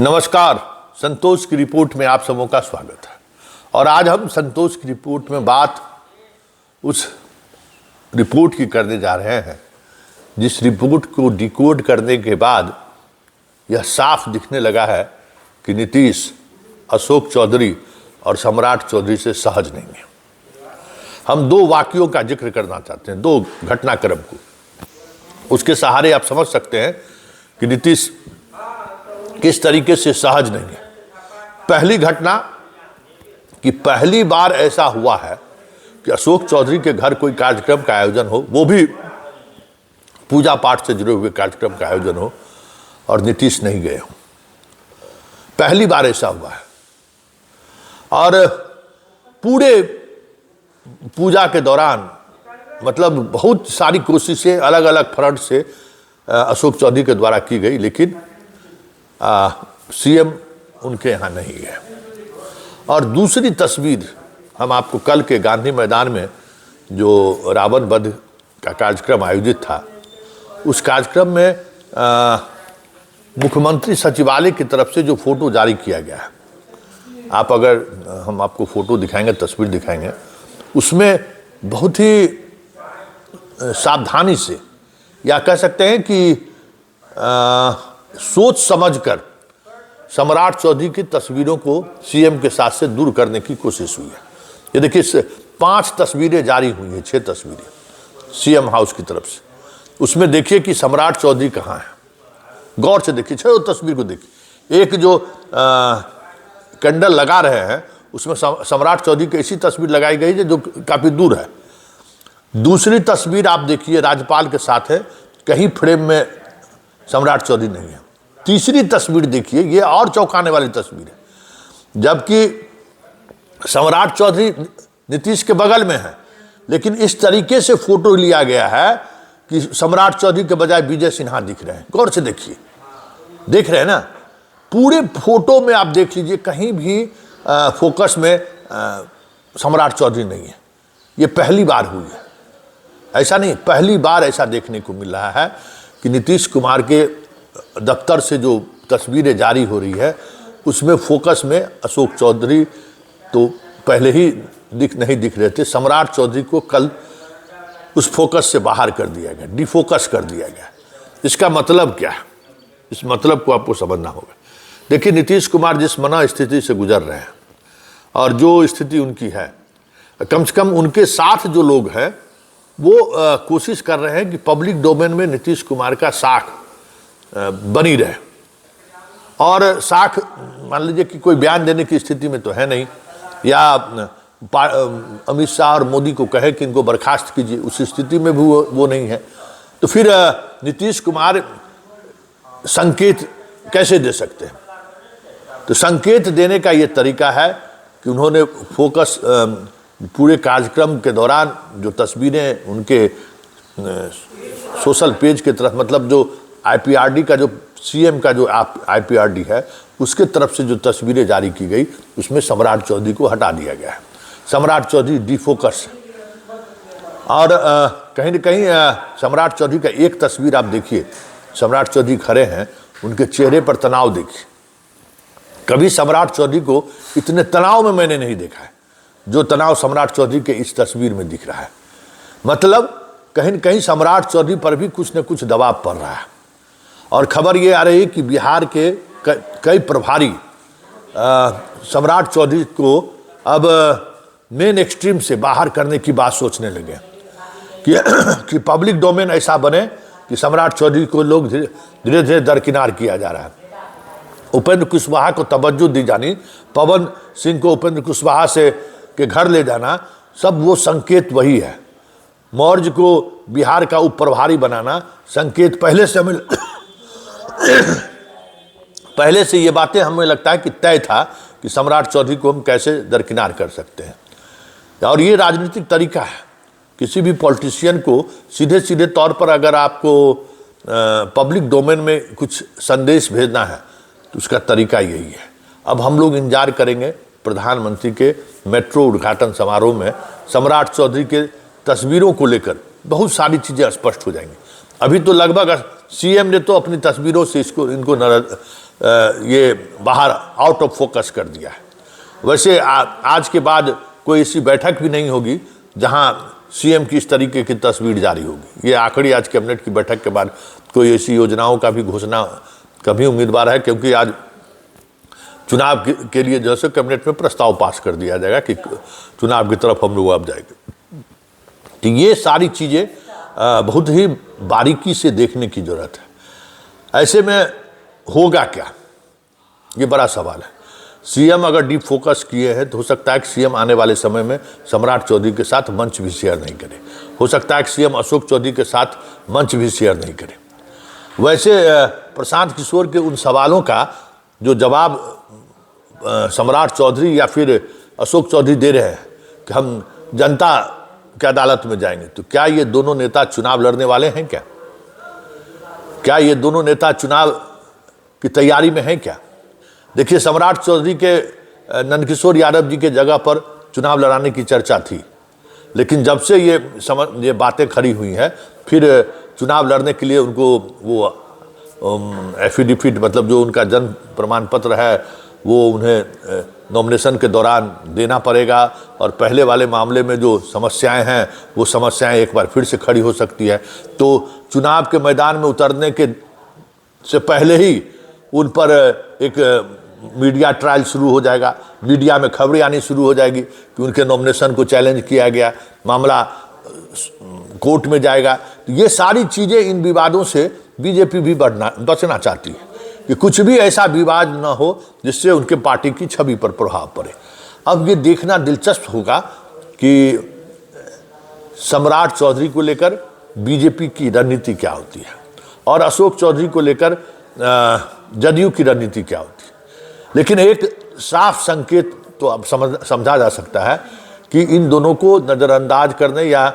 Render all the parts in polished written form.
नमस्कार, संतोष की रिपोर्ट में आप सबों का स्वागत है। और आज हम संतोष की रिपोर्ट में बात उस रिपोर्ट की करने जा रहे हैं जिस रिपोर्ट को डिकोड करने के बाद यह साफ दिखने लगा है कि नीतीश, अशोक चौधरी और सम्राट चौधरी से सहज नहीं है। हम दो वाक्यों का जिक्र करना चाहते हैं, दो घटनाक्रम को। उसके सहारे आप समझ सकते हैं कि नीतीश किस तरीके से सहज नहीं है। पहली घटना कि पहली बार ऐसा हुआ है कि अशोक चौधरी के घर कोई कार्यक्रम का आयोजन हो, वो भी पूजा पाठ से जुड़े हुए कार्यक्रम का आयोजन हो, और नीतीश नहीं गए हों। पहली बार ऐसा हुआ है। और पूरे पूजा के दौरान मतलब बहुत सारी कोशिशें अलग अलग फ्रंट से अशोक चौधरी के द्वारा की गई, लेकिन सीएम उनके यहाँ नहीं है। और दूसरी तस्वीर हम आपको कल के गांधी मैदान में जो रावण वध का कार्यक्रम आयोजित था, उस कार्यक्रम में मुख्यमंत्री सचिवालय की तरफ से जो फोटो जारी किया गया है, आप अगर हम आपको फोटो दिखाएंगे, तस्वीर दिखाएंगे, उसमें बहुत ही सावधानी से, या कह सकते हैं कि सोच समझकर सम्राट चौधरी की तस्वीरों को सीएम के साथ से दूर करने की कोशिश हुई है। ये देखिए, 5 तस्वीरें जारी हुई हैं, 6 तस्वीरें सीएम हाउस की तरफ से। उसमें देखिए कि सम्राट चौधरी कहाँ है, गौर से देखिए, 6 तस्वीर को देखिए। एक जो कैंडल लगा रहे हैं उसमें सम्राट चौधरी की ऐसी तस्वीर लगाई गई है जो काफ़ी दूर है। दूसरी तस्वीर आप देखिए, राज्यपाल के साथ है, कहीं फ्रेम में सम्राट चौधरी नहीं है। तीसरी तस्वीर देखिए, ये और चौंकाने वाली तस्वीर है, जबकि सम्राट चौधरी नीतीश के बगल में है, लेकिन इस तरीके से फोटो लिया गया है कि सम्राट चौधरी के बजाय विजय सिन्हा दिख रहे हैं। गौर से देखिए, देख रहे हैं ना, पूरे फोटो में आप देख लीजिए, कहीं भी फोकस में सम्राट चौधरी नहीं है। ये पहली बार हुई है, ऐसा नहीं, पहली बार ऐसा देखने को मिल रहा है कि नीतीश कुमार के दफ्तर से जो तस्वीरें जारी हो रही है उसमें फोकस में अशोक चौधरी तो पहले ही नहीं दिख रहे थे। सम्राट चौधरी को कल उस फोकस से बाहर कर दिया गया, डिफोकस कर दिया गया। इसका मतलब क्या है, इस मतलब को आपको समझना होगा। देखिए, नीतीश कुमार जिस मना स्थिति से गुजर रहे हैं और जो स्थिति उनकी है, कम से कम उनके साथ जो लोग हैं वो कोशिश कर रहे हैं कि पब्लिक डोमेन में नीतीश कुमार का साख बनी रहे। और साख मान लीजिए कि कोई बयान देने की स्थिति में तो है नहीं, या अमित शाह और मोदी को कहे कि इनको बर्खास्त कीजिए, उस स्थिति में भी वो नहीं है। तो फिर नीतीश कुमार संकेत कैसे दे सकते हैं? तो संकेत देने का ये तरीका है कि उन्होंने फोकस पूरे कार्यक्रम के दौरान जो तस्वीरें उनके सोशल पेज के तरफ, मतलब जो आईपीआरडी का, जो सीएम का जो आईपीआरडी है, उसके तरफ से जो तस्वीरें जारी की गई, उसमें सम्राट चौधरी को हटा दिया गया है। सम्राट चौधरी डिफोकस है। और कहीं न कहीं सम्राट चौधरी का एक तस्वीर आप देखिए, सम्राट चौधरी खड़े हैं, उनके चेहरे पर तनाव देखिए। कभी सम्राट चौधरी को इतने तनाव में मैंने नहीं देखा है जो तनाव सम्राट चौधरी के इस तस्वीर में दिख रहा है। मतलब कहीं न कहीं सम्राट चौधरी पर भी कुछ न कुछ दबाव पड़ रहा है। और खबर ये आ रही है कि बिहार के कई प्रभारी सम्राट चौधरी को अब मेन एक्सट्रीम से बाहर करने की बात सोचने लगे कि पब्लिक डोमेन ऐसा बने कि सम्राट चौधरी को लोग धीरे धीरे दरकिनार किया जा रहा है। उपेंद्र कुशवाहा को तवज्जो दी जानी, पवन सिंह को उपेंद्र कुशवाहा से के घर ले जाना, सब वो संकेत वही है। मौर्य को बिहार का उप प्रभारी बनाना, संकेत पहले से हमें पहले से ये बातें हमें लगता है कि तय था कि सम्राट चौधरी को हम कैसे दरकिनार कर सकते हैं। और ये राजनीतिक तरीका है, किसी भी पॉलिटिशियन को सीधे सीधे तौर पर अगर आपको पब्लिक डोमेन में कुछ संदेश भेजना है तो उसका तरीका यही है। अब हम लोग इंतजार करेंगे प्रधानमंत्री के मेट्रो उद्घाटन समारोह में सम्राट चौधरी के तस्वीरों को लेकर बहुत सारी चीज़ें स्पष्ट हो जाएंगी। अभी तो लगभग सीएम ने तो अपनी तस्वीरों से इनको ये बाहर आउट ऑफ फोकस कर दिया है। वैसे आज के बाद कोई ऐसी बैठक भी नहीं होगी जहां सीएम की इस तरीके की तस्वीर जारी होगी। ये आखिरी आज कैबिनेट की बैठक के बाद कोई ऐसी योजनाओं का भी घोषणा कभी उम्मीदवार है, क्योंकि आज चुनाव के लिए जैसे कैबिनेट में प्रस्ताव पास कर दिया जाएगा कि चुनाव की तरफ हम लोग अब जाएंगे। तो ये सारी चीज़ें बहुत ही बारीकी से देखने की जरूरत है। ऐसे में होगा क्या, ये बड़ा सवाल है। सीएम अगर डीप फोकस किए हैं तो हो सकता है कि सीएम आने वाले समय में सम्राट चौधरी के साथ मंच भी शेयर नहीं करे। हो सकता है कि सीएम अशोक चौधरी के साथ मंच भी शेयर नहीं करे। वैसे प्रशांत किशोर के उन सवालों का जो जवाब सम्राट चौधरी या फिर अशोक चौधरी दे रहे हैं कि हम जनता की अदालत में जाएंगे, तो क्या ये दोनों नेता चुनाव लड़ने वाले हैं? क्या ये दोनों नेता चुनाव की तैयारी में हैं क्या? देखिए, सम्राट चौधरी के नंदकिशोर यादव जी के जगह पर चुनाव लड़ाने की चर्चा थी, लेकिन जब से ये बातें खड़ी हुई हैं, फिर चुनाव लड़ने के लिए उनको वो एफिडेविट मतलब जो उनका जन्म प्रमाण पत्र है वो उन्हें नॉमिनेशन के दौरान देना पड़ेगा, और पहले वाले मामले में जो समस्याएं हैं वो समस्याएं एक बार फिर से खड़ी हो सकती है। तो चुनाव के मैदान में उतरने के से पहले ही उन पर एक मीडिया ट्रायल शुरू हो जाएगा, मीडिया में खबरें आनी शुरू हो जाएगी कि उनके नॉमिनेशन को चैलेंज किया गया, मामला कोर्ट में जाएगा। तो ये सारी चीज़ें, इन विवादों से बीजेपी भी बचना चाहती है कि कुछ भी ऐसा विवाद न हो जिससे उनके पार्टी की छवि पर प्रभाव पड़े। अब ये देखना दिलचस्प होगा कि सम्राट चौधरी को लेकर बीजेपी की रणनीति क्या होती है और अशोक चौधरी को लेकर जदयू की रणनीति क्या होती है। लेकिन एक साफ संकेत तो अब समझा जा सकता है कि इन दोनों को नज़रअंदाज करने या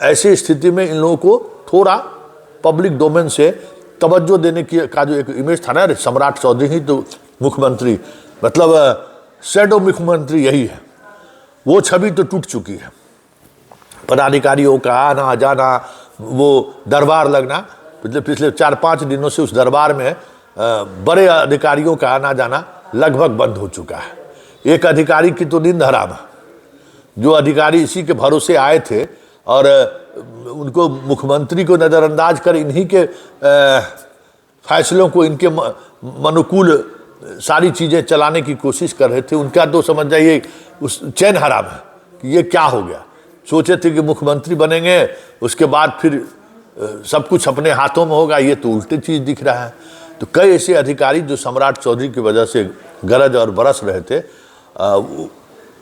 ऐसी स्थिति में इन लोगों को थोड़ा पब्लिक डोमेन से तवज्जो देने की का जो एक इमेज था ना, सम्राट चौधरी ही तो मुख्यमंत्री, मतलब शैडो मुख्यमंत्री यही है, वो छवि तो टूट चुकी है। पदाधिकारियों का आना जाना, वो दरबार लगना, पिछले 4-5 दिनों से उस दरबार में बड़े अधिकारियों का आना जाना लगभग बंद हो चुका है। एक अधिकारी की तो नींद हराम है, जो अधिकारी इसी के भरोसे आए थे और उनको मुख्यमंत्री को नज़रअंदाज कर इन्हीं के फैसलों को, इनके अनुकूल सारी चीज़ें चलाने की कोशिश कर रहे थे, उनका तो समझ जाइए उस चैन हराम है कि ये क्या हो गया। सोचे थे कि मुख्यमंत्री बनेंगे, उसके बाद फिर सब कुछ अपने हाथों में होगा, ये तो उल्टी चीज़ दिख रहा है। तो कई ऐसे अधिकारी जो सम्राट चौधरी की वजह से गरज और बरस रहे थे,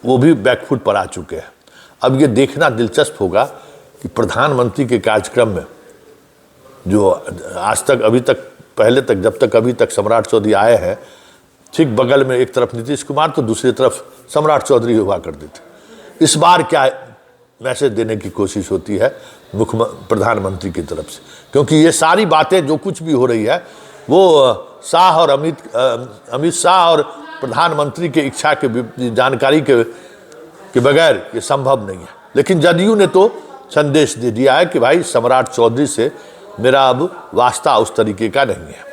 वो भी बैकफुट पर आ चुके हैं। अब ये देखना दिलचस्प होगा कि प्रधानमंत्री के कार्यक्रम में जो आज तक अभी तक पहले तक जब तक अभी तक सम्राट चौधरी आए हैं, ठीक बगल में एक तरफ नीतीश कुमार तो दूसरी तरफ सम्राट चौधरी हुआ करते थे। इस बार क्या मैसेज देने की कोशिश होती है प्रधानमंत्री की तरफ से, क्योंकि ये सारी बातें जो कुछ भी हो रही है वो शाह और अमित शाह और प्रधानमंत्री के इच्छा के जानकारी के बगैर ये संभव नहीं है। लेकिन जदयू ने तो संदेश दे दिया है कि भाई सम्राट चौधरी से मेरा अब वास्ता उस तरीके का नहीं है।